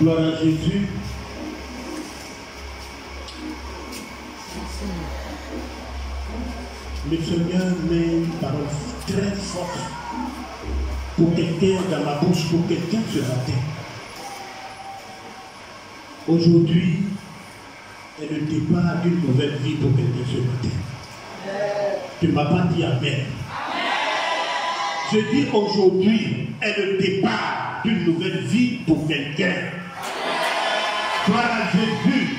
Gloire à Jésus. Le Seigneur met une parole très forte pour quelqu'un dans ma bouche, pour quelqu'un ce matin. Aujourd'hui est le départ d'une nouvelle vie pour quelqu'un ce matin. Tu ne m'as pas dit Amen. Je dis aujourd'hui est le départ d'une nouvelle vie pour quelqu'un. Gloire à Jésus.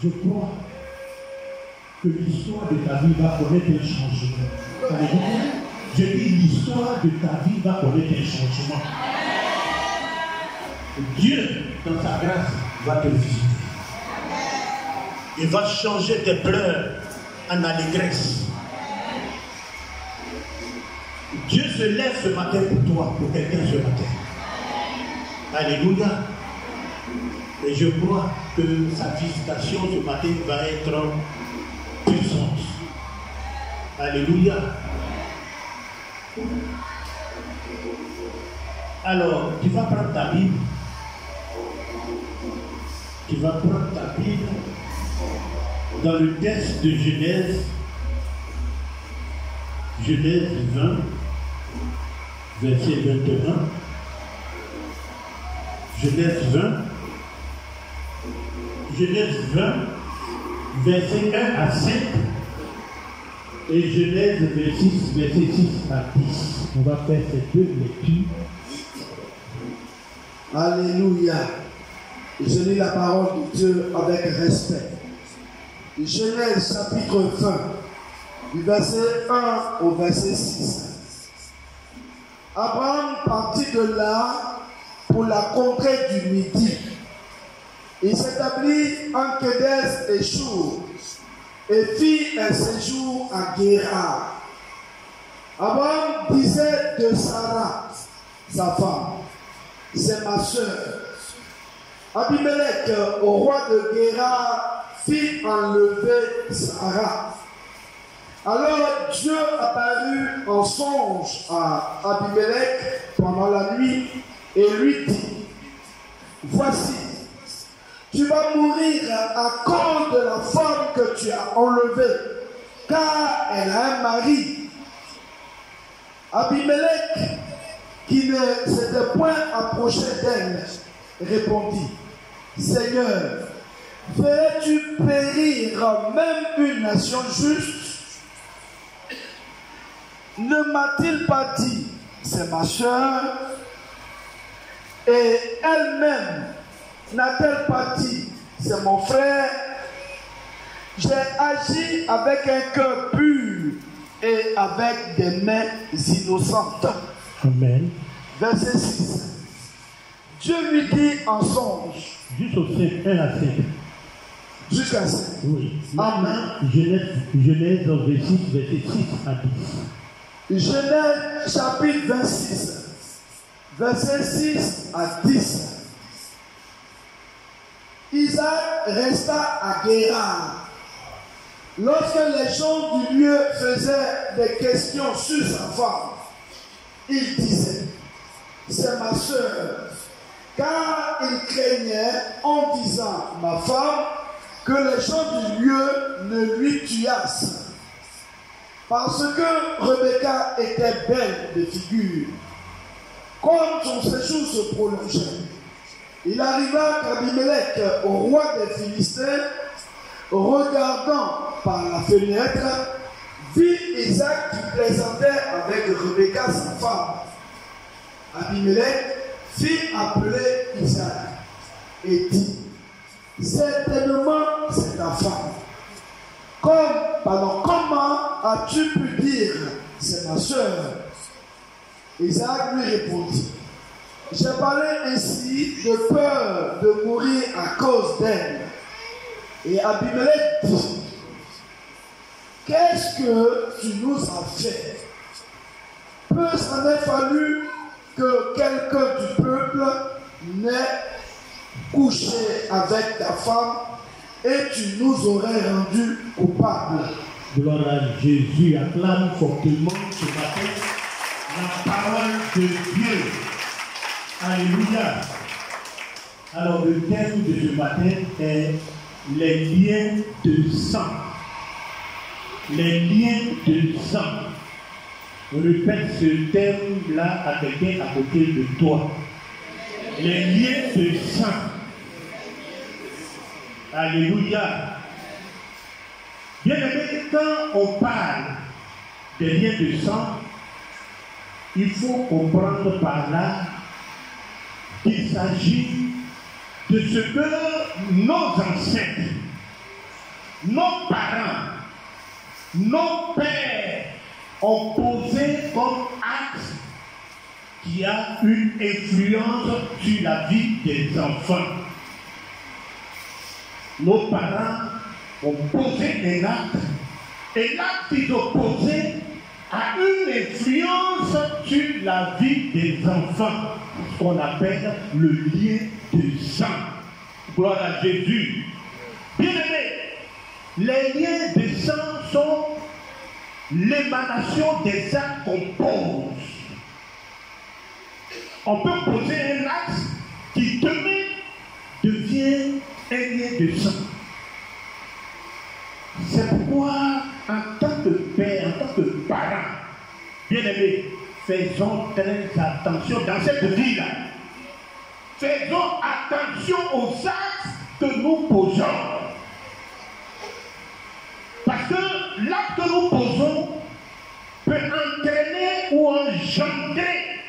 Je crois que l'histoire de ta vie va connaître un changement. Alléluia. Je dis l'histoire de ta vie va connaître un changement. Dieu, dans sa grâce, va te visiter. Il va changer tes pleurs en allégresse. Dieu se lève ce matin pour toi, pour quelqu'un ce matin. Alléluia. Et je crois que sa visitation ce matin va être puissante. Alléluia. Alors, tu vas prendre ta Bible. Tu vas prendre ta Bible dans le texte de Genèse. Genèse 20, verset 21. Genèse 20. Genèse 20, verset 1 à 5. Et Genèse 26, verset 6 à 10. On va faire ces deux lectures. Alléluia. Je lis la parole de Dieu avec respect. Genèse chapitre 20, du verset 1 au verset 6. Abraham partit de là pour la contrée du Midi. Il s'établit en Kédes et Chour et fit un séjour à Guérar. Abraham disait de Sarah, sa femme, c'est ma sœur. Abimelech, au roi de Guérar, fit enlever Sarah. Alors Dieu apparut en songe à Abimelech pendant la nuit et lui dit, voici, tu vas mourir à cause de la femme que tu as enlevée, car elle a un mari. Abimelech, qui ne s'était point approché d'elle, répondit, Seigneur, ferais-tu périr même une nation juste? Ne m'a-t-il pas dit, c'est ma soeur, et elle-même n'a-t-elle pas dit, c'est mon frère? J'ai agi avec un cœur pur et avec des mains innocentes. Amen. Verset 6. Dieu lui dit en songe. Jusqu'au 5, 1 à 5. Jusqu'à 5. Oui. Amen. Genèse 26, verset 6 à 10. Genèse chapitre 26, verset 6 à 10. Isaac resta à Guérar. Lorsque les gens du lieu faisaient des questions sur sa femme, il disait, c'est ma sœur, car il craignait en disant, ma femme, que les gens du lieu ne lui tuassent. Parce que Rebecca était belle de figure. Comme son séjour se prolongeait, il arriva qu'Abimelech, au roi des Philistins, regardant par la fenêtre, vit Isaac qui plaisantait avec Rebecca, sa femme. Abimelech fit appeler Isaac et dit, certainement c'est ta femme. Comment as-tu pu dire, c'est ma soeur? Isaac lui répondit, j'ai parlé ainsi de peur de mourir à cause d'elle. Et Abimelech dit, qu'est-ce que tu nous as fait? Peu s'en est fallu que quelqu'un du peuple n'ait couché avec ta femme et tu nous aurais rendus coupables. Gloire à Jésus. Acclame fortement ce matin la parole de Dieu. Alléluia. Alors le thème de ce matin est les liens de sang. Les liens de sang. Répète ce thème-là à quelqu'un à côté de toi. Les liens de sang. Alléluia. Bien aimé, quand on parle des liens de sang, il faut comprendre par là qu'il s'agit de ce que nos ancêtres, nos parents, nos pères ont posé comme axe qui a une influence sur la vie des enfants. Nos parents ont posé un acte, et l'acte qu'ils ont posé a une influence sur la vie des enfants, ce qu'on appelle le lien de sang. Gloire à Jésus. Bien aimé, les liens de sang sont l'émanation des actes qu'on pose. On peut poser un acte qui demain devient un lien de sang. C'est pourquoi, en tant que père, en tant que parent, bien aimé, faisons très attention dans cette vie-là. Faisons attention aux actes que nous posons. Parce que l'acte que nous posons peut entraîner ou engendrer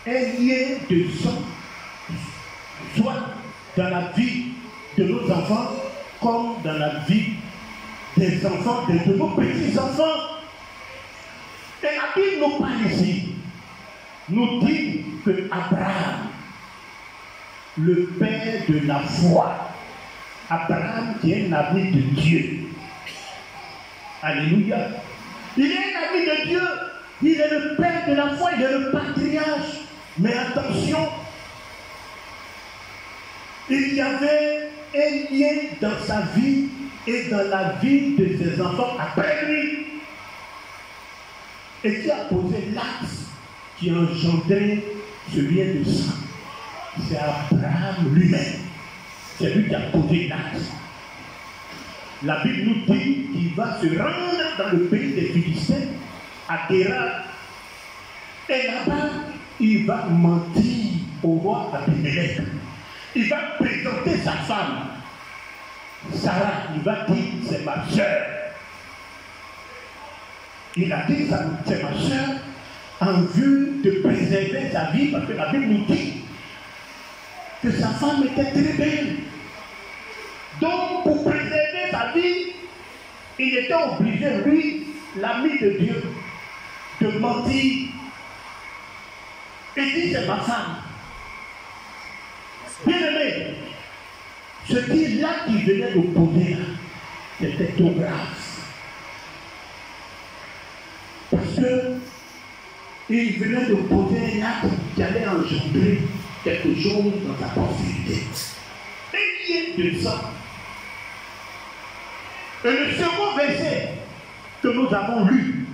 un lien de sang, soit dans la vie de nos enfants, comme dans la vie des enfants, de nos petits-enfants. Et la Bible nous parle ici, nous dit que Abraham, le père de la foi, Abraham qui est un ami de Dieu, alléluia, il est un ami de Dieu, il est le père de la foi, il est le patriarche. Mais attention, il y avait un lien dans sa vie et dans la vie de ses enfants après lui, et qui a posé l'axe qui a engendré ce lien de sang. C'est Abraham lui-même. C'est lui qui a posé l'axe. La Bible nous dit qu'il va se rendre dans le pays des Philistins, à Guérar. Et là-bas, il va mentir au roi Abimelech. Il va présenter sa femme, Sarah. Il va dire, c'est ma soeur. Il a dit, c'est ma soeur, en vue de préserver sa vie, parce que la Bible nous dit que sa femme était très belle. Donc, pour préserver sa vie, il était obligé, lui, l'ami de Dieu, de mentir. Il dit, c'est ma femme. Bien aimé, ce qui là qui venait de poser là, c'était trop grave. Parce que il venait de poser un acte qui allait engendrer quelque chose dans sa postérité. Un lien de sang. Et le second verset que nous avons lu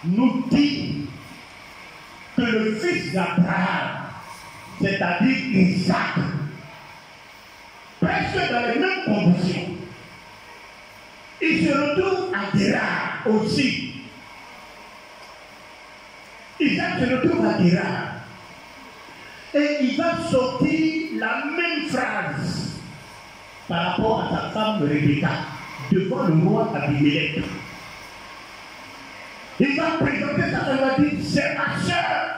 nous dit que le fils d'Abraham, c'est-à-dire Isaac, presque dans les mêmes conditions, il se retrouve à Guérar aussi. Isaac se retrouve à Guérar. Et il va sortir la même phrase par rapport à sa femme Rebecca devant le roi Abimelech. Il va présenter sa femme et va dire, c'est ma soeur.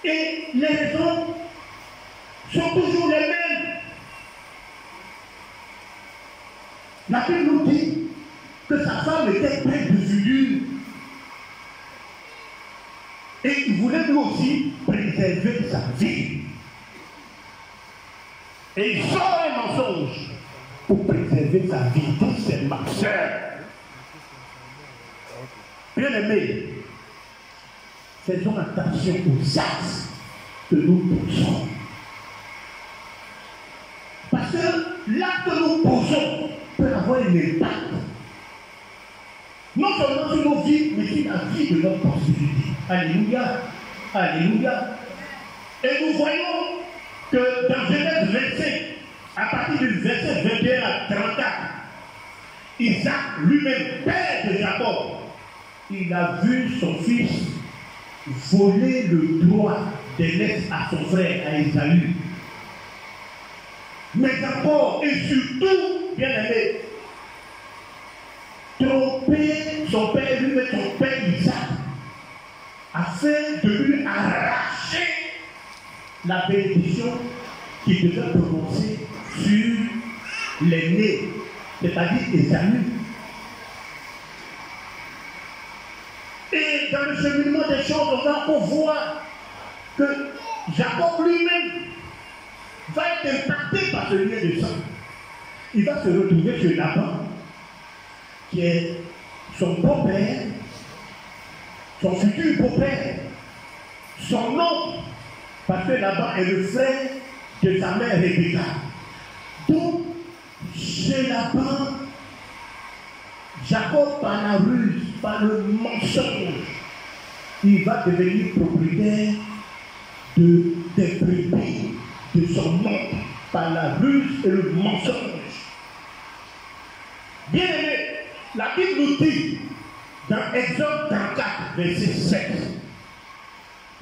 Et les raisons sont toujours les mêmes. La Bible nous dit que sa femme était pleine de figure. Et il voulait lui aussi préserver sa vie. Et il sort un mensonge pour préserver sa vie. Donc c'est ma soeur. Bien aimé, faisons attention aux actes que nous posons. Parce que l'acte que nous posons peut avoir un impact Non seulement sur nos vies, mais sur la vie de notre postérité. Alléluia. Alléluia. Et nous voyons que dans Genèse 25, à partir du verset 21 à 34, Isaac lui-même, père de Jacob, il a vu son fils voler le droit d'aînesse à son frère, à Ésaü. Mais d'abord et surtout, bien aimé, tromper son père, lui-même son père Isaac, afin de lui arracher la bénédiction qu'il devait prononcer sur l'aîné, c'est-à-dire Ésaü. Et dans le cheminement des choses, on va encore voir que Jacob lui-même va être impacté par ce lien de sang. Il va se retrouver chez Laban, qui est son beau-père, son futur beau-père, son oncle, parce que Laban est le frère de sa mère Rebecca. Donc, chez Laban, Jacob, par la ruse, par le mensonge, il va devenir propriétaire des brebis de son oncle, par la ruse et le mensonge. Bien aimé, la Bible nous dit, dans Exode 34, verset 7,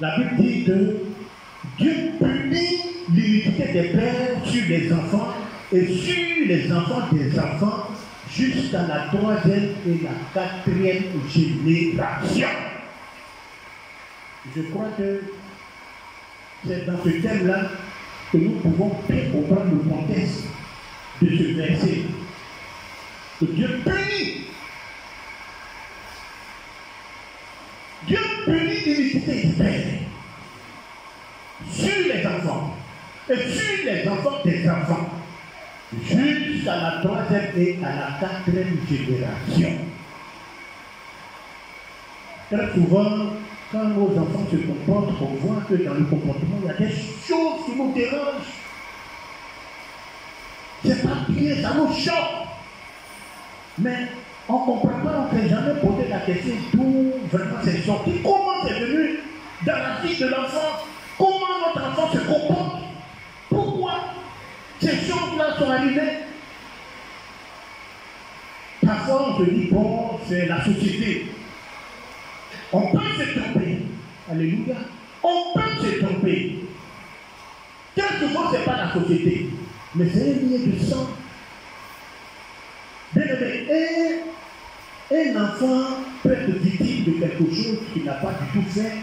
la Bible dit que Dieu punit l'iniquité des pères sur les enfants et sur les enfants des enfants jusqu'à la 3e et la 4e génération. Je crois que c'est dans ce thème-là que nous pouvons bien comprendre le contexte de ce verset. Que Dieu punit. Dieu punit l'iniquité des pères sur les enfants et sur les enfants des enfants jusqu'à la 3e et à la 4e génération. Très souvent, quand nos enfants se comportent, on voit que dans le comportement, il y a des choses qui nous dérangent. C'est pas bien, ça nous choque. Mais on ne comprend pas, on ne s'est jamais posé la question d'où vraiment c'est sorti. Comment c'est venu dans la vie de l'enfant? Comment notre enfant se comporte? Pourquoi ces choses-là sont arrivées? Parfois on se dit, bon, c'est la société. On peut se tromper. Alléluia. On peut se tromper. Quelquefois, ce n'est pas la société, mais c'est un lien de sang. Bien aimé, un enfant peut être victime de quelque chose qu'il n'a pas du tout fait.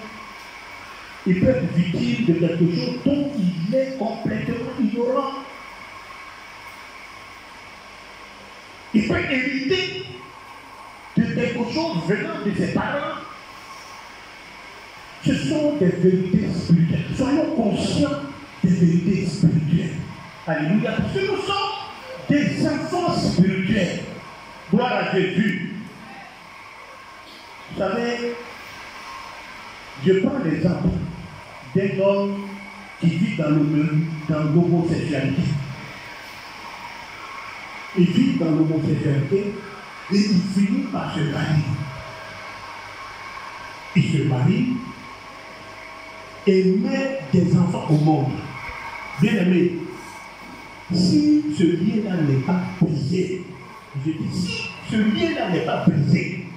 Il peut être victime de quelque chose dont il est complètement ignorant. Il peut hériter de quelque chose venant de ses parents. Ce sont des vérités spirituelles. Soyons conscients des vérités spirituelles. Alléluia. Parce que nous sommes des enfants spirituels. Gloire à Jésus. Vous savez, je prends l'exemple d'un homme qui vit dans l'homosexualité. Il vit dans l'homosexualité et il finit par se marier. Il se marie et met des enfants au monde. Bien aimé, si ce lien-là n'est pas brisé, je dis, si ce lien-là n'est pas brisé,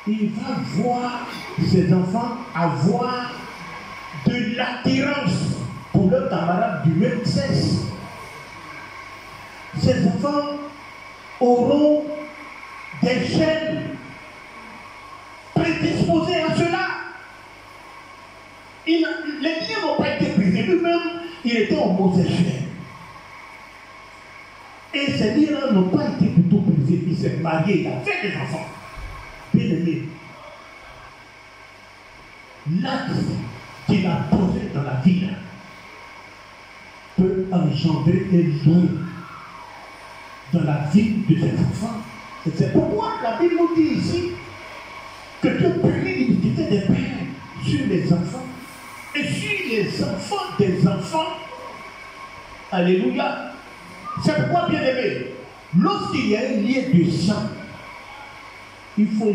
il va voir ses enfants avoir de l'attirance pour leurs camarades du même sexe. Ces enfants auront des gènes prédisposés à cela. Les liens n'ont pas été brisés. Lui-même, il était homosexuel. Et ces liens n'ont pas été plutôt brisés. Il s'est marié, il a fait des enfants. Bien aimé, l'acte qu'il a posé dans la vie peut engendrer un lien dans la vie de ses enfants. Et c'est pourquoi la Bible nous dit ici que Dieu punit l'iniquité des pères sur les enfants et sur les enfants des enfants. Alléluia. C'est pourquoi, bien aimé, lorsqu'il y a un lien de sang il faut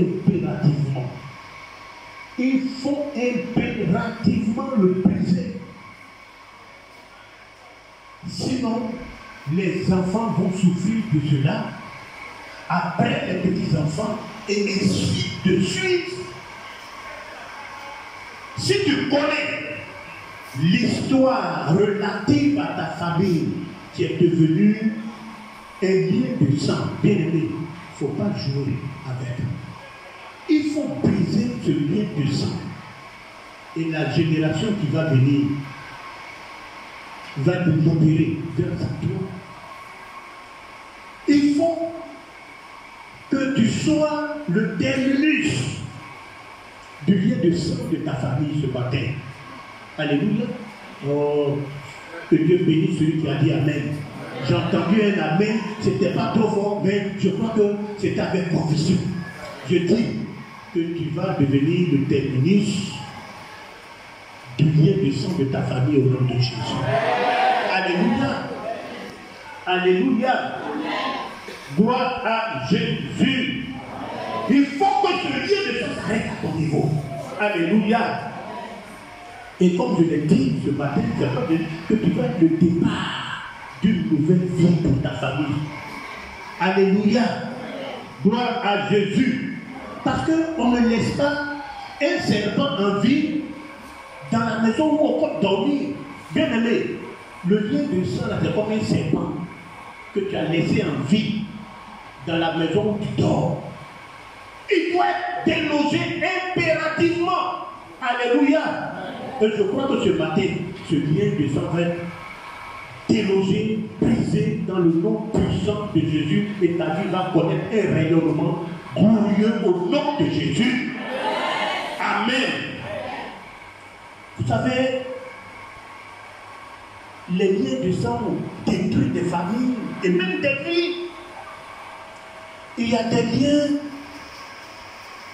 impérativement le briser. Sinon, les enfants vont souffrir de cela, après les petits-enfants, et ainsi de suite. Si tu connais l'histoire relative à ta famille qui est devenue un lien de sang, bien aimé, il ne faut pas jouer avec. Il faut briser ce lien de sang. Et la génération qui va venir va nous opérer grâce à toi. Il faut que tu sois le terminus du lien de sang de ta famille ce matin. Alléluia. Oh, que Dieu bénisse celui qui a dit Amen. J'ai entendu un Amen, c'était pas trop fort, mais je crois que c'était avec conviction. Je dis que tu vas devenir le terminus du lien de sang de ta famille au nom de Jésus. Alléluia. Alléluia. Gloire à Jésus. Il faut que ce lien de sang s'arrête à ton niveau. Alléluia. Et comme je l'ai dit ce matin, c'est pas que tu vas être le départ d'une nouvelle vie pour ta famille. Alléluia. Gloire à Jésus. Parce qu'on ne laisse pas un serpent en vie dans la maison où on peut dormir. Bien aimé, le lien de sang, c'est comme un serpent que tu as laissé en vie dans la maison où tu dors. Il doit être délogé impérativement. Alléluia. Et je crois que ce matin, ce lien de sang va être délogé, brisé dans le nom puissant de Jésus, et ta vie va connaître un rayonnement glorieux au nom de Jésus. Amen. Vous savez, les liens de sang détruisent des familles et même des vies. Il y a des liens,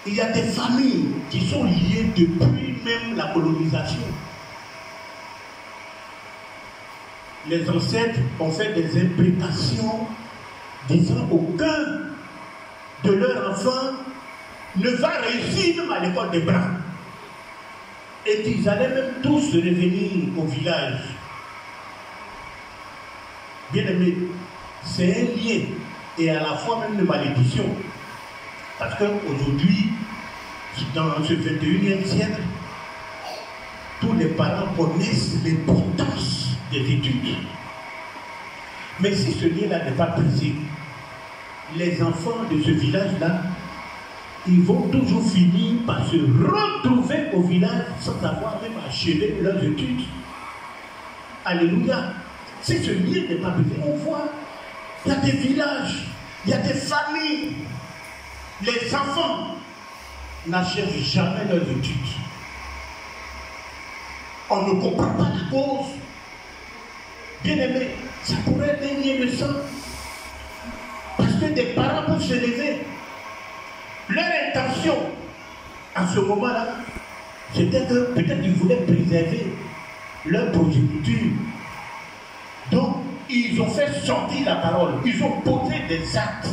il y a des familles qui sont liées depuis même la colonisation. Les ancêtres ont fait des imprécations disant aucun de leurs enfants ne va réussir même à l'école des Blancs. Et qu'ils allaient même tous revenir au village. Bien aimé, c'est un lien et à la fois même une malédiction. Parce qu'aujourd'hui, dans ce 21e siècle, tous les parents connaissent l'importance des études. Mais si ce lien-là n'est pas brisé, les enfants de ce village-là, ils vont toujours finir par se retrouver au village sans avoir même achevé leurs études. Alléluia. Si ce lien n'est pas brisé, on voit, il y a des villages, il y a des familles. Les enfants n'achèvent jamais leurs études. On ne comprend pas la cause. Bien aimé, ça pourrait être un lien de sang. Parce que des parents peuvent se lever. Leur intention, à ce moment-là, c'était que peut-être ils voulaient préserver leur progéniture. Donc, ils ont fait sortir la parole. Ils ont posé des actes.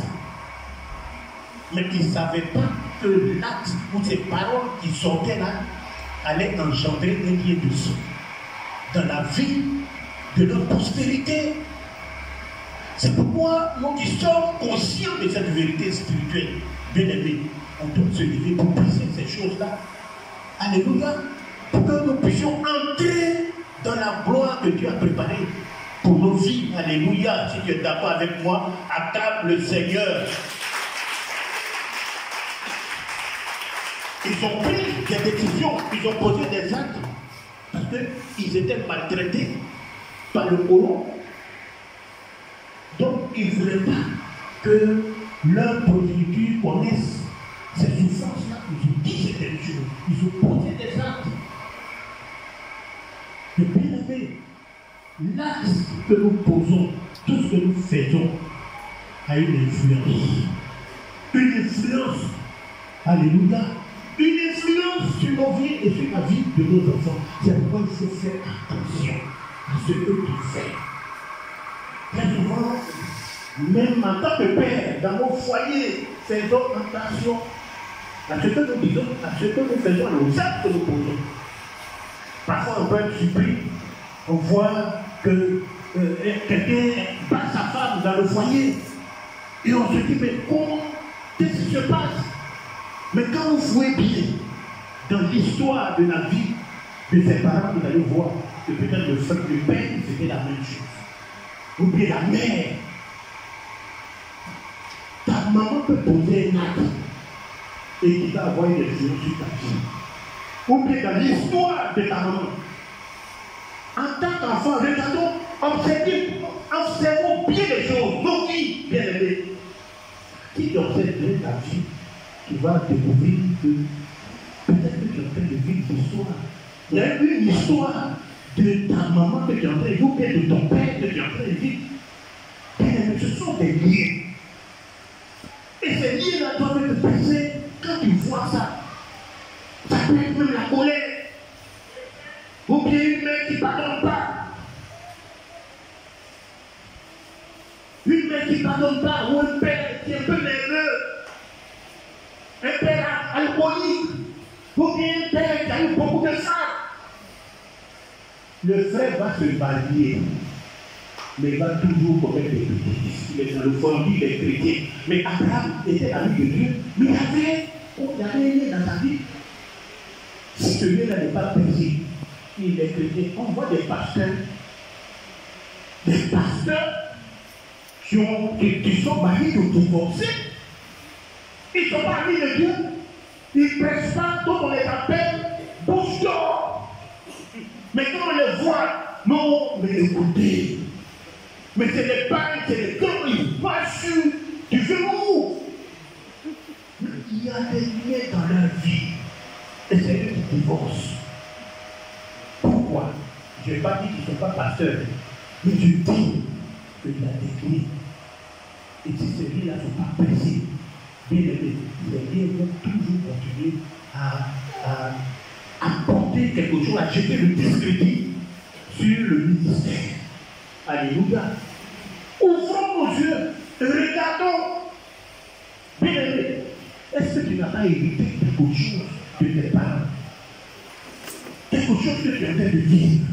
Mais ils ne savaient pas que l'acte ou ces paroles qui sortaient là allaient engendrer un lien de sang dans la vie de notre postérité. C'est pourquoi nous qui sommes conscients de cette vérité spirituelle, bien aimés, on doit se lever pour briser ces choses-là. Alléluia. Pour que nous puissions entrer dans la gloire que Dieu a préparée pour nos vies. Alléluia. Si tu es d'accord avec moi, acclame le Seigneur. Ils ont pris des décisions, ils ont posé des actes parce qu'ils étaient maltraités par le colon. Donc, ils ne voulaient pas que leur progéniture connaisse ces souffrances-là. Ils ont dit certaines choses, ils ont posé des actes. Mais bien aimé, l'acte que nous posons, tout ce que nous faisons, a une influence. Une influence. Alléluia. Une influence sur nos vies et sur la vie de nos enfants. C'est pourquoi il faut faire attention à ce que tu fais. Très souvent, même en tant que père, dans mon foyer, faisons attention à ce que nous disons, à ce que nous faisons, aux actes que nous posons. Parfois, on peut être surpris, on voit que quelqu'un bat sa femme dans le foyer, et on se dit, mais comment, qu'est-ce qui se passe? Mais quand vous voyez bien dans l'histoire de la vie de ses parents, vous allez voir que peut-être le père, c'était la même chose. Ou bien la mère. Ta maman peut poser un acte et qui va avoir une influence sur ta vie. Ou bien dans l'histoire de ta maman. En tant qu'enfant, regardons, observons bien les choses. Donc, qui, bien aimé, qui observe bien ta vie, tu vas découvrir que peut-être que tu es en train de vivre une histoire. Il y a eu une histoire de ta maman que tu es en train de vivre, ou bien de ton père que tu es en train de vivre. Bien aimé, ce sont des liens. Et ces liens-là doivent être brisés quand tu vois ça. Ça peut être même la colère. Ou bien une mère qui ne pardonne pas. Une mère qui ne pardonne pas. Ou un père qui est un peu nerveux. Un père alcoolique. Ou bien un père qui a eu beaucoup de sang. Le frère va se marier. Mais il va toujours commettre des bêtises. Il est dans le fond, il est chrétien. Mais Abraham était ami de Dieu. Mais il y avait un lien dans sa vie. Si ce lien-là n'est pas percé, il est chrétien. On voit des pasteurs qui sont mariés ou divorcés. Ils ne sont pas amis de Dieu. Ils ne prêchent pas, donc on les appelle bouche d'or. Mais quand on les voit, non, mais écoutez. Mais c'est les pailles, c'est les corps, ils passent sur du velours. Il y a des liens dans leur vie. Et c'est eux qui divorcent. Pourquoi? Je n'ai pas dit qu'ils ne sont pas pasteurs. Mais je dis qu'il y a des liens. Et si ces liens-là ne sont pas précis, bien aimés, les liens vont toujours continuer à apporter quelque chose, à jeter le discrédit sur le ministère. Alléluia. Ouvrons nos yeux, regardons. Bien aimé, est-ce que tu n'as pas hérité quelque chose de tes parents? Quelque chose que tu es en train de vivre?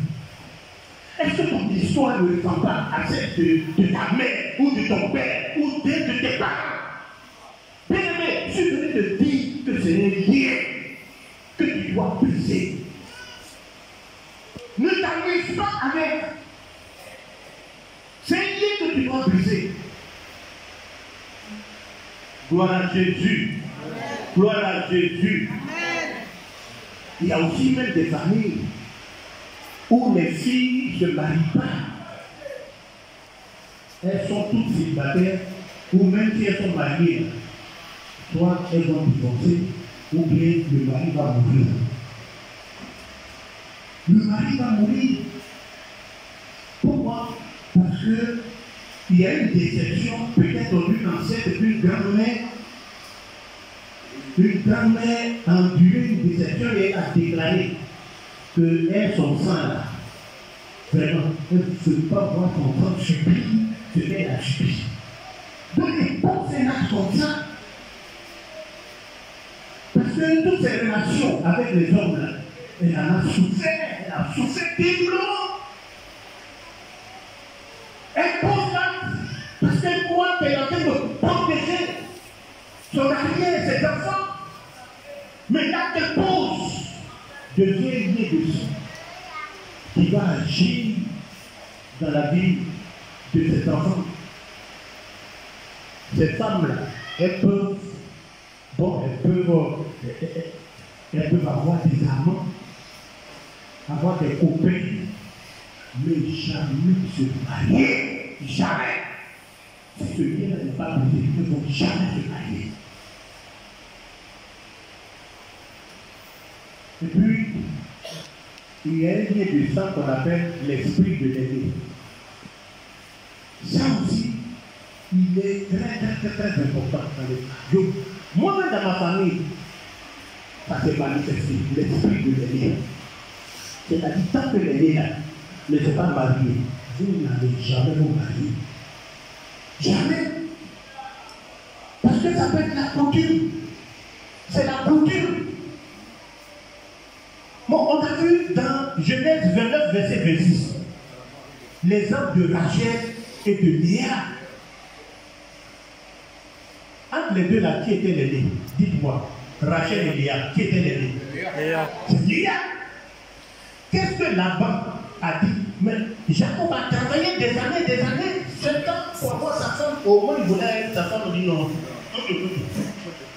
Est-ce que ton histoire ne ressemble pas à celle de ta mère ou de ton père ou de tes parents? Bien aimé, je venais de dire que c'est un lien que tu dois briser. Ne t'amuse pas avec. C'est un lien que tu dois briser. Gloire à Jésus. Amen. Gloire à Jésus. Amen. Il y a aussi même des familles où les filles ne se marient pas. Elles sont toutes célibataires, ou même si elles sont mariées, soit elles vont divorcer, ou bien le mari va mourir. Le mari va mourir. Pourquoi? Parce qu'il y a une déception, peut-être d'une ancêtre, d'une grand-mère. Une grand-mère a enduré une déception et elle a déclaré qu'elle, son sang là, vraiment, elle ne veut pas voir son sang subir ce qu'elle a subi. Donc elle pense un acte comme ça. Parce que toutes ces relations avec les hommes là, elle en a souffert terriblement. Elle pose l'acte parce qu'elle croit qu'elle est en train de protéger son arrière, ses enfants. Mais l'acte qu'elle pose devient lié de ça qui va agir dans la vie de cet enfant. Ces femmes-là, elles peuvent avoir des amants, avoir des copains, mais jamais se marier. Jamais. Si ce lien n'est pas brisé, ils ne vont jamais se marier. Et puis, il y a un lien de sang qu'on appelle l'esprit de l'aîné. Ça aussi, il est très important dans les familles. Moi-même dans ma famille, ça s'est manifesté, l'esprit de l'aîné. C'est-à-dire, tant que l'aîné là ne s'est pas marié, vous n'allez jamais vous marier. Jamais. Parce que ça peut être la coutume. C'est la coutume. Bon, on a vu dans Genèse 29, verset 26, les hommes de Rachel et de Léa. Entre les deux là, qui étaient les nés? Dites-moi. Rachel et Léa, qui étaient les nés? Léa. C'est Léa. Qu'est-ce que Laban a dit? Mais Jacob a travaillé des années, 7 ans pour avoir sa femme. Au moins, il voulait être sa femme. On dit non.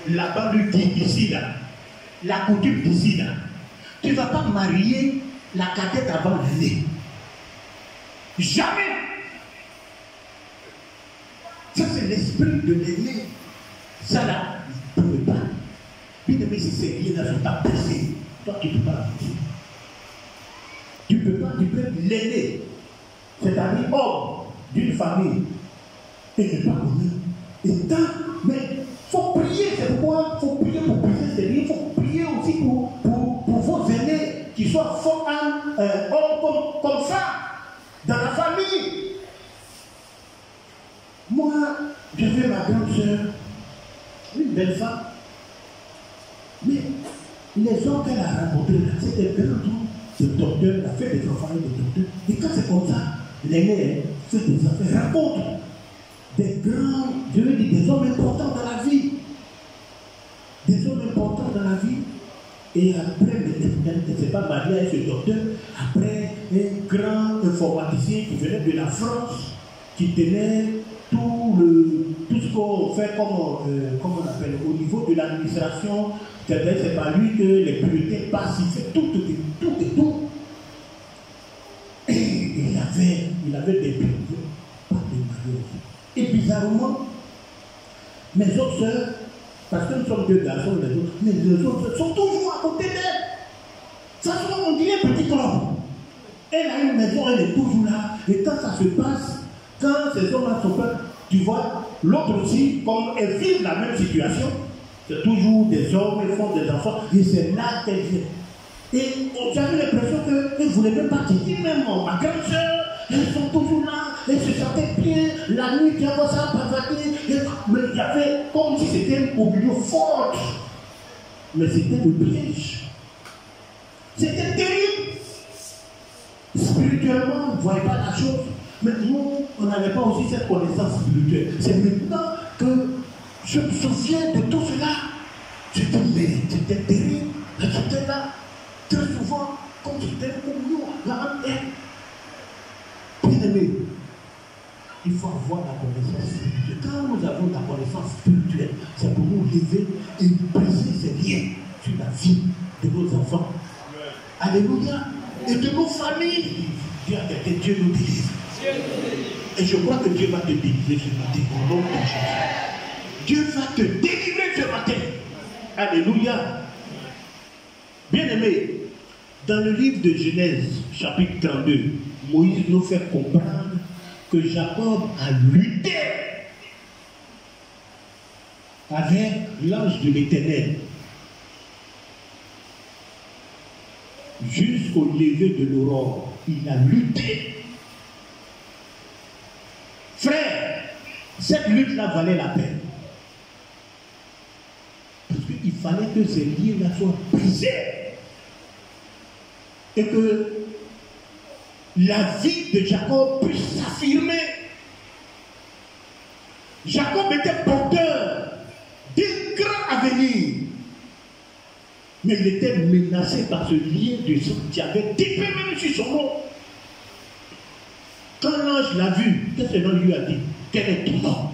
Laban lui dit ici, là, la coutume d'ici, là, tu ne vas pas marier la cadette avant l'aîné. Jamais. Ça, c'est l'esprit de l'aîné. Ça, là, il ne peut pas. Puis, mais si ces liens-là sont pas brisés, toi, tu ne peux pas brisé. Tu ne peux pas, tu peux être l'aîné, c'est-à-dire homme d'une famille, et ne pas connu. Et tant, mais il faut prier, c'est pourquoi il faut prier pour briser ces liens, il faut prier aussi pour vos aînés, qui soient forts hommes comme ça, dans la famille. Moi, j'avais ma grande soeur, une belle femme, mais les hommes qu'elle a rencontrés, c'était des grands hommes. Le docteur a fait des enfants avec des docteurs. Et quand c'est comme ça, l'aîné fait des affaires, rencontre des grands, je veux dire, des hommes importants dans la vie. Des hommes importants dans la vie. Et après, elle ne s'est pas mariée avec ce docteur. Après, un grand informaticien qui venait de la France, qui tenait tout ce qu'on fait comme on appelle, au niveau de l'administration. C'est par lui que les bulletins passent, il fait tout. Et il avait des bulletins, pas de mariage. Et bizarrement, mes autres soeurs, parce que nous sommes deux garçons, mais les autres soeurs sont toujours à côté d'elle. Ça se voit, on dirait un petit club. Elle a une maison, elle est toujours là. Et quand ça se passe, quand ces hommes-là sont pas, tu vois, l'autre aussi, comme elles vivent la même situation, c'est toujours des hommes, ils font des enfants, et c'est là qu'elles viennent. Et j'avais l'impression qu'elles ne voulaient même pas quitter, même ma grande soeur, elles sont toujours là, elles se sentaient bien, la nuit, tu vois ça, bavader, mais il y avait comme si c'était une opinion forte. Mais c'était le piège. C'était terrible. Spirituellement, on ne voyait pas la chose. Mais nous, on n'avait pas aussi cette connaissance spirituelle. C'est maintenant que je me souviens de tout cela. C'était terrible. J'étais là, très souvent, comme j'étais comme nous, là, bien aimé, il faut avoir la connaissance spirituelle. Quand nous avons la connaissance spirituelle, c'est pour nous lever et briser ces liens sur la vie de nos enfants. Alléluia. Et de nos familles. Dieu nous délivre. Et je crois que Dieu va te délivrer ce matin au nom de Jésus. Dieu va te délivrer ce matin. Alléluia. Bien-aimé, dans le livre de Genèse, chapitre 32, Moïse nous fait comprendre que Jacob a lutté avec l'ange de l'Éternel jusqu'au lever de l'aurore. Il a lutté. Frère, cette lutte-là valait la peine. Parce qu'il fallait que ces liens-là soient brisés. Et que la vie de Jacob puisse s'affirmer. Jacob était porteur d'un grand avenir. Mais il était menacé par ce lien de sang qui avait tapé même sur son nom. Quand l'ange l'a vu, qu'est-ce que l'ange lui a dit? Quel est ton nom?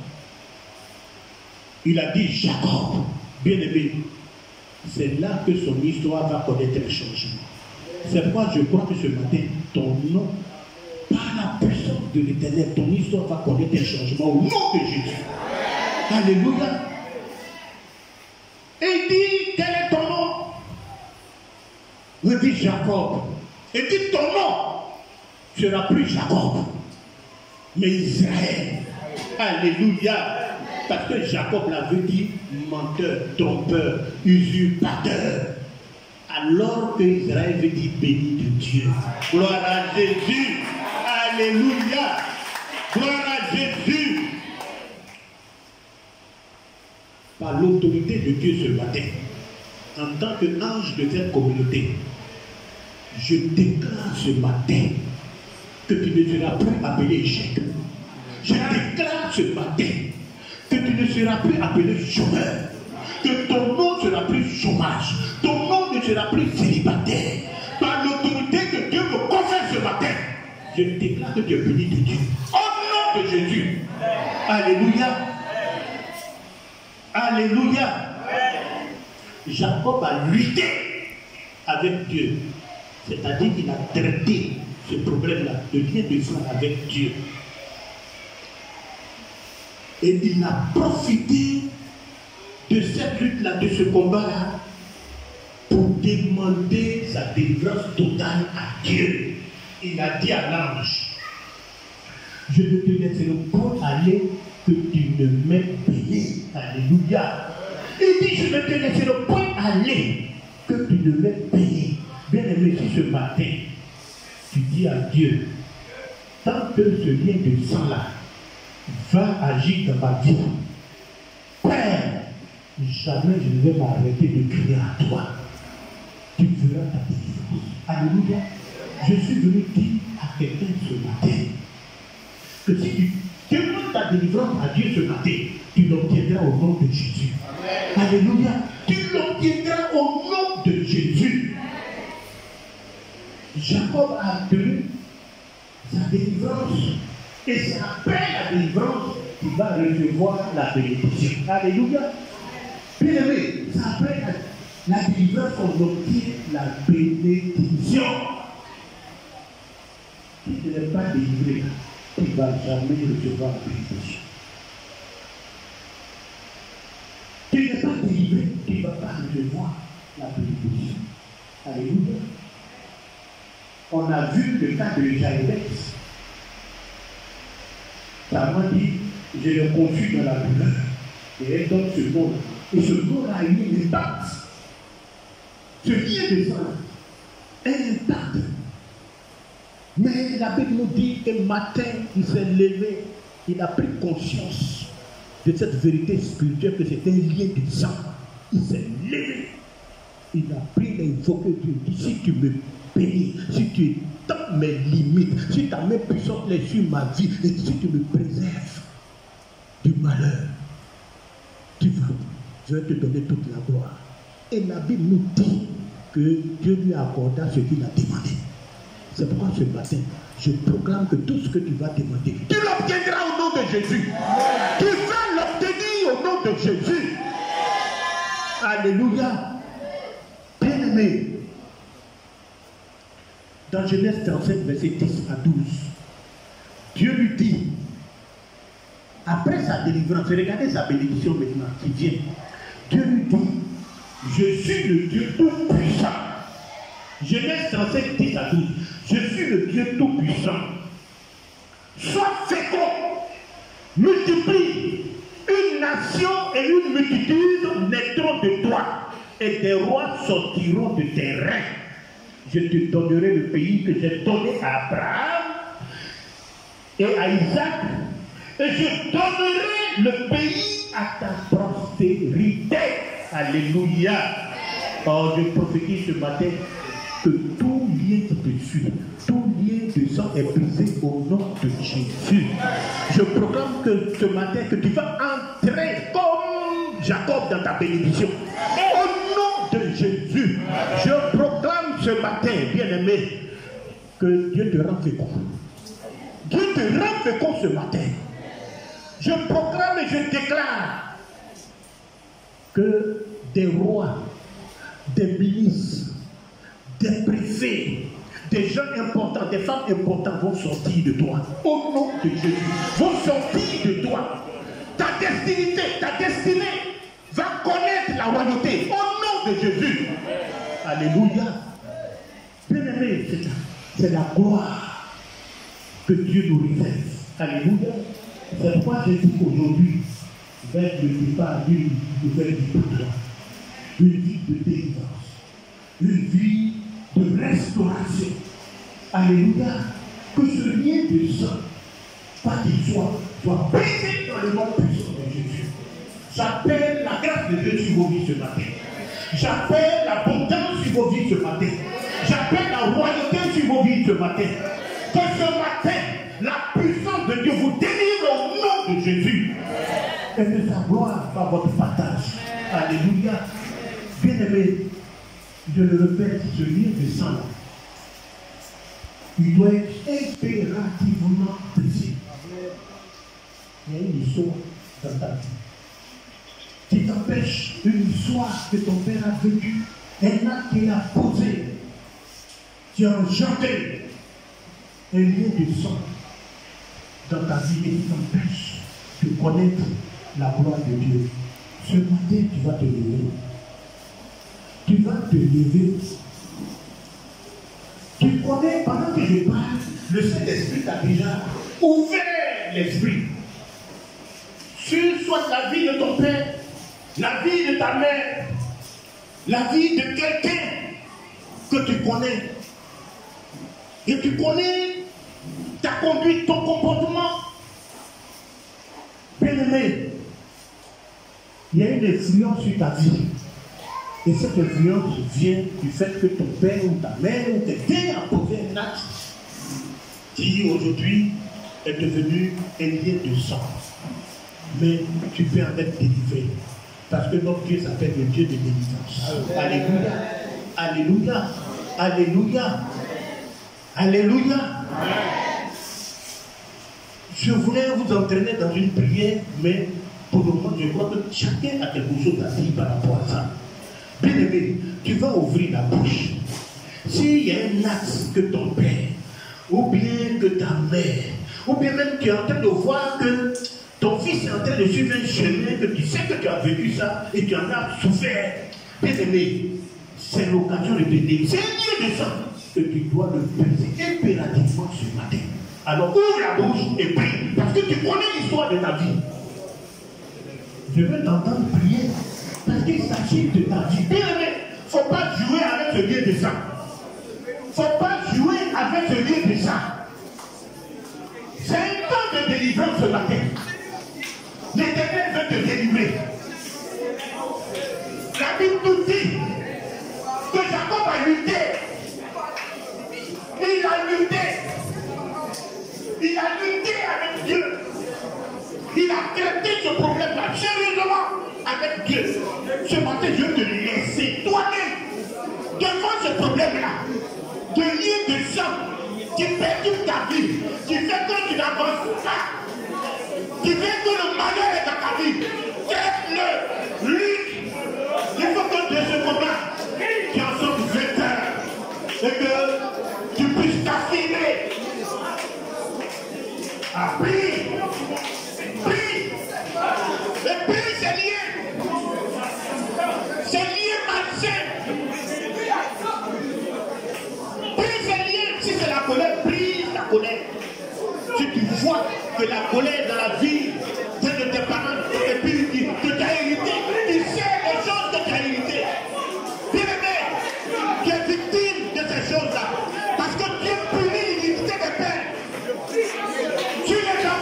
Il a dit Jacob. Bien-aimé, c'est là que son histoire va connaître un changement. C'est pourquoi je crois que ce matin, ton nom, par la puissance de l'Éternel, ton histoire va connaître un changement au nom de Jésus. Alléluia. Et il dit, quel est ton nom? Il dit Jacob. Et dit, ton nom sera plus Jacob, mais Israël. Alléluia. Parce que Jacob l'avait dit menteur, trompeur, usurpateur. Alors que Israël veut dire béni de Dieu. Gloire à Jésus. Alléluia. Gloire à Jésus. Par l'autorité de Dieu ce matin, en tant qu'ange de cette communauté, je déclare ce matin que tu ne seras plus appelé échec. Je déclare ce matin que tu ne seras plus appelé chômeur. Que ton nom ne sera plus chômage. Ton nom ne sera plus célibataire. Par l'autorité que Dieu me confère ce matin, je déclare que tu es béni de Dieu. Au nom de Jésus. Alléluia. Alléluia. Jacob a lutté avec Dieu. C'est-à-dire qu'il a traité ce problème-là, de lien de sang avec Dieu. Et il a profité de cette lutte-là, de ce combat-là, pour demander sa délivrance totale à Dieu. Il a dit à l'ange, je ne te laisserai pas aller que tu ne m'aies payé. Alléluia. Il dit, je ne te laisserai pas aller que tu ne m'aies payé. Bien-aimé, si ce matin, tu dis à Dieu, tant que ce lien de sang-là va agir dans ma vie, Père, jamais je ne vais m'arrêter de crier à toi. Tu feras ta délivrance. Alléluia. Je suis venu dire à quelqu'un ce matin que si tu demandes ta délivrance à Dieu ce matin, tu l'obtiendras au nom de Jésus. Amen. Alléluia. Tu l'obtiendras au nom de Jésus. Jacob a obtenu sa délivrance. Et c'est après la délivrance qu'il va recevoir la bénédiction. Alléluia. Bien-aimé, c'est après la délivrance qu'on obtient la bénédiction. Si tu n'es pas délivré, tu ne vas jamais recevoir la bénédiction. Tu n'es pas délivré, tu ne vas pas recevoir la bénédiction. Alléluia. On a vu le cas de Jaïrès. Ça m'a dit, je l'ai conçu dans la douleur. Et elle donne ce nom. Et ce nom-là a eu une impact. Ce lien de sang est intact. Mais la Bible nous dit qu'un matin, il s'est levé, il a pris conscience de cette vérité spirituelle que c'était un lien de sang. Il s'est levé. Il a pris et invoqué Dieu. Il dit, si tu me bénis, si tu étends mes limites, si ta main puissante est sur ma vie, et si tu me préserves du malheur, je vais te donner toute la gloire. Et la Bible nous dit que Dieu lui accorda ce qu'il a demandé. C'est pourquoi ce matin, je proclame que tout ce que tu vas demander, tu l'obtiendras au nom de Jésus. Tu vas l'obtenir au nom de Jésus. Alléluia. Bien-aimé, dans Genèse 37, verset 10 à 12, Dieu lui dit, après sa délivrance, regardez sa bénédiction maintenant qui vient. Dieu lui dit, je suis le Dieu tout-puissant. Genèse 37, 10 à 12. Je suis le Dieu tout-puissant. Sois fécond, multiplie. Une nation et une multitude naîtront de toi, et des rois sortiront de tes reins. Je te donnerai le pays que j'ai donné à Abraham et à Isaac, et je donnerai le pays à ta prospérité. Alléluia. Oh, je prophétise ce matin que tout lien qui te suit, tout lien de sang est brisé au nom de Jésus. Je proclame que ce matin que tu vas entrer comme Jacob dans ta bénédiction. Au nom de Jésus, je proclame ce matin, bien-aimé, que Dieu te rend fécond. Dieu te rend fécond ce matin. Je proclame et je déclare que des rois, des ministres, des préfets, des gens importants, des femmes importantes vont sortir de toi. Au nom de Jésus, vont sortir de toi. Ta destinée va connaître la royauté. Au nom de Jésus. Alléluia. Bien-aimé, c'est la gloire que Dieu nous réserve. Alléluia. C'est pourquoi je dis qu'aujourd'hui, vers le départ d'une nouvelle vie pour toi, une vie de délivrance, une vie de restauration. Alléluia. Que ce lien de sang, pas qu'il soit brisé dans le nom puissant de Jésus. J'appelle la grâce de Dieu sur vos vies ce matin. J'appelle l'abondance sur vos vies ce matin. J'appelle la royauté sur vos vies ce matin. Que ce matin, la puissance de Dieu vous délivre au nom de Jésus. Et que sa gloire soit votre partage. Alléluia. Bien-aimé, je le répète, ce livre de sang, il doit être impérativement précis. Il y a une histoire dans ta vie qui t'empêche, une histoire que ton père a vécue, un acte qu'il a posé, qui a engendré un lien de sang dans ta vie et qui t'empêche de connaître la gloire de Dieu. Ce matin, tu vas te lever. Tu vas te lever. Tu connais, pendant que je parle, le Saint-Esprit t'a déjà ouvert l'esprit. Sur soit la vie de ton père, la vie de ta mère, la vie de quelqu'un que tu connais. Et tu connais ta conduite, ton comportement. Bien-aimé, il y a une influence sur ta vie. Et cette influence vient du fait que ton père ou ta mère ou quelqu'un a posé un acte qui aujourd'hui est devenu un lien de sang. Mais tu peux en être délivré. Parce que notre Dieu s'appelle le Dieu de délivrance. Alléluia. Alléluia. Alléluia. Alléluia. Je voulais vous entraîner dans une prière, mais pour le moment, je crois que chacun a quelque chose à dire par rapport à ça. Bien aimé, tu vas ouvrir la bouche. S'il y a un acte que ton père, ou bien que ta mère, ou bien même tu es en train de voir que ton fils est en train de suivre un chemin, que tu sais que tu as vécu ça et tu en as souffert. Bien aimé, c'est l'occasion de te dire, c'est un lieu de sang que tu dois le briser impérativement ce matin. Alors ouvre la bouche et prie, parce que tu connais l'histoire de ta vie. Je veux t'entendre prier, parce qu'il s'agit de ta vie. Bien aimé, il ne faut pas jouer avec ce lieu de sang. Il ne faut pas jouer avec ce lieu de sang. C'est un temps de délivrance ce matin. L'Éternel veut te délivrer. La Bible nous dit que Jacob a lutté. Il a lutté. Il a lutté avec Dieu. Il a traité ce problème-là sérieusement avec Dieu. Ce matin, je veux te laisser toi-même devant ce problème-là. De lien de sang qui perturbe ta vie, qui fait que tu n'avances pas, qui fait que le malheur est dans ta vie. Qu'est-ce le lutte? Il faut que de ce moment, tu en sortes vainqueur et que tu puisses t'affirmer. Ah, prie, prie, et prie, c'est lié. C'est lié malsain. Prie, c'est lié. Si c'est la colère, prie la colère. Si tu vois que la colère dans la vie de tes parents, et puis que tu as hérité, tu sais les choses que tu as héritées. Bien-aimé, tu es victime de ces choses-là. Parce que Dieu punit l'iniquité des pères. Tu les as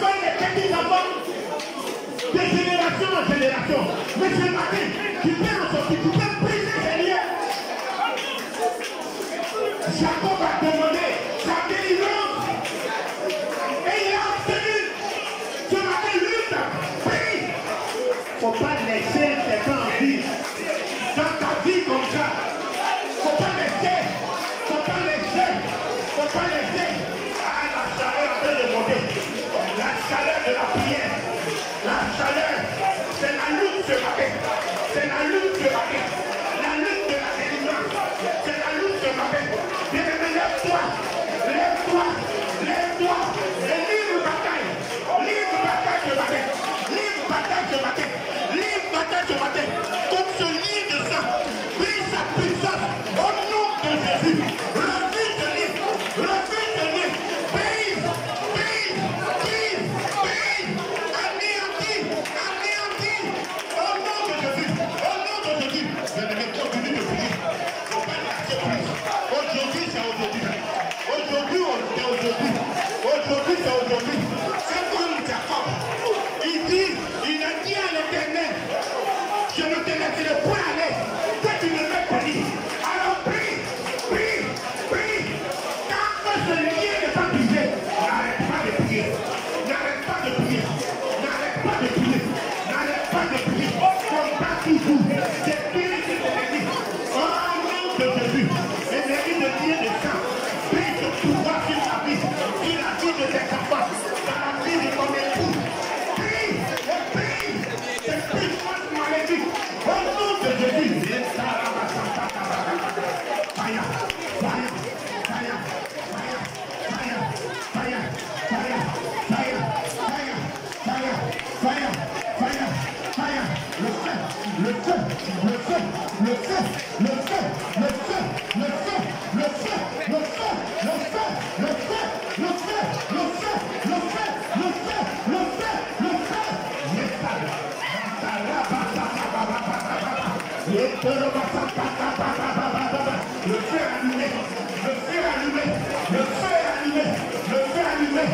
Le feu allumé, le feu allumé, le feu allumé, le feu allumé.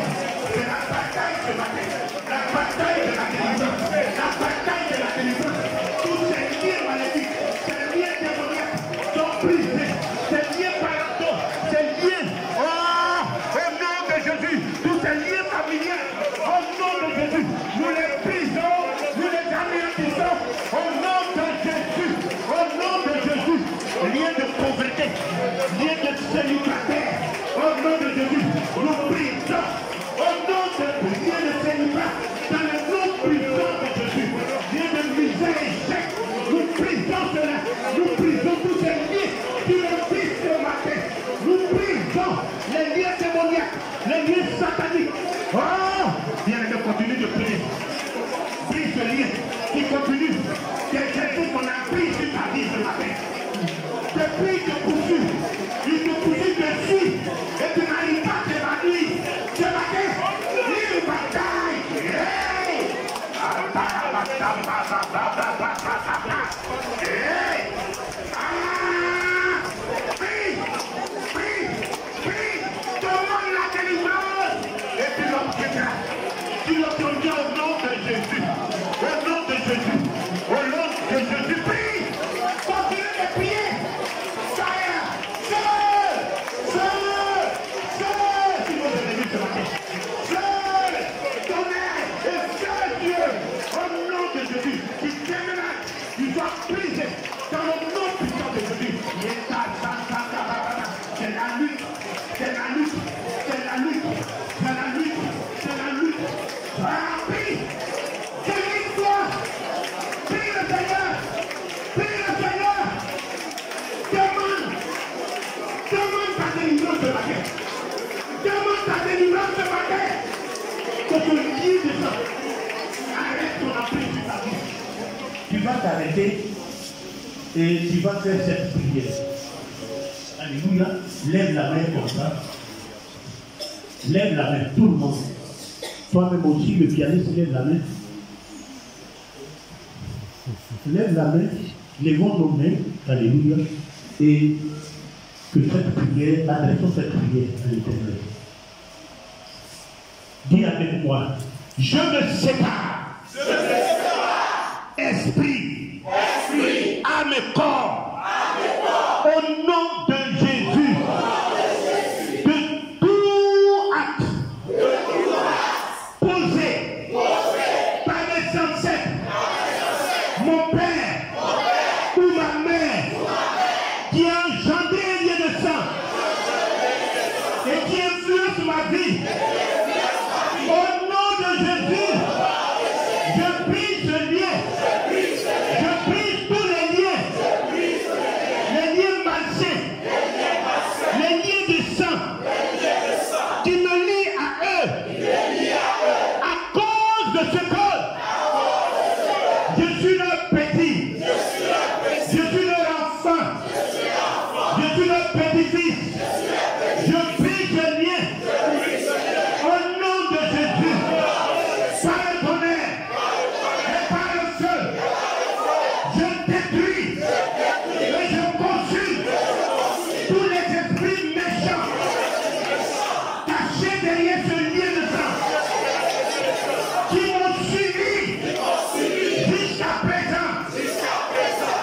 C'est la bataille ce matin, la bataille de la délivrance, la bataille de la délivrance. Tous ces liens maléfiques, ces liens démoniaques sont brisés, ces liens parentaux, ces liens, au nom de Jésus, tous ces liens familiaux, au nom de Jésus, nous les brisons, nous les anéantissons, au nom de Jésus, au nom de Jésus. Lien de pauvreté, lien de célibataire, au nom de Jésus, nous brisons, au nom de lien de célibat, dans le nom puissant de Jésus, lien de misère et échec, nous brisons cela, nous brisons tous ces liens qui nous brisent ce matin, nous brisons les liens démoniaques, les liens sataniques. Oh, bien de continuer de prier, brise ce lien qui continue, quelque chose qu'on a pris sur ta vie ce matin. Depuis il te poursuit dessus et tu n'arrives pas à t'évanouir. Ce matin, il bataille. Prie, demande la délivrance. Et tu l'obtiendras. Tu l'obtiendras au nom de Jésus. Au nom de Jésus. Au nom de Jésus. Prie. Continue de prier. Tu vas t'arrêter et tu vas faire cette prière. Alléluia. Lève la main comme ça. Lève la main, tout le monde. Toi-même aussi, le pianiste, lève la main. Lève la main, lèvons nos mains. Alléluia. Et que cette prière, adressons cette prière à l'Éternel. Dis avec moi, je me sépare. Esprit, âme et corps, au nom de Jésus, de tout acte posé par mes ancêtres, mon père ou ma mère, qui a engendré un lien de sang et qui influence ma vie, au nom de Jésus, je brise ce lien. Je brise tous les liens malsains, les liens de sang qui me lient à eux. À cause de ce code, je suis leur petit, je suis leur enfant, je suis leur petit-fils. Je brise ce lien au nom de Jésus, par le tonnerre et par le feu. Je détruis et je consume tous les esprits méchants cachés derrière ce lien de sang qui m'ont suivi jusqu'à présent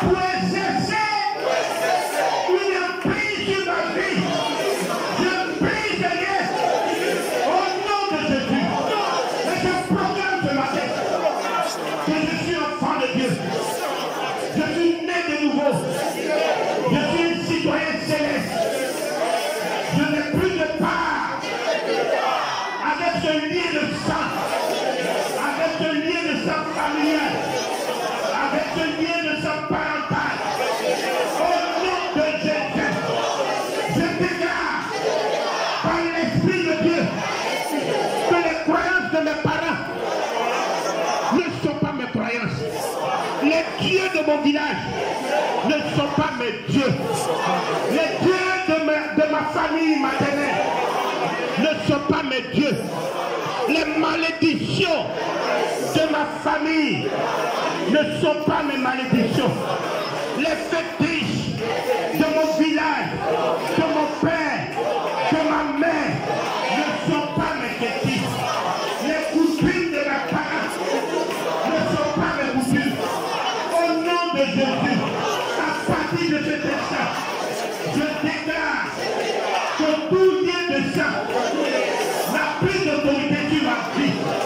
pour exercer une emprise sur ma vie. Je brise les liens au nom de Jésus et je proclame ce matin que je suis enfant de Dieu. Je suis né de nouveau. Je suis un citoyen céleste. Je n'ai plus de part avec ce lien de sang, avec ce lien de sang familial, avec ce lien de sang parental. Au nom de Jésus, je déclare par l'Esprit de Dieu que les croyances de mes parents ne sont pas mes croyances. Les dieux de mon village ne sont pas mes dieux. Les dieux de ma famille maternelle ne sont pas mes dieux. Les malédictions de ma famille ne sont pas mes malédictions. Les fétiches de mon village, de mon père, de ma mère ne sont pas mes fétiches. Les coutumes de ma part ne sont pas mes coutumes. Au nom de Jésus, à partir de cet instant, je déclare que tout lien de sang n'a plus d'autorité sur ma vie.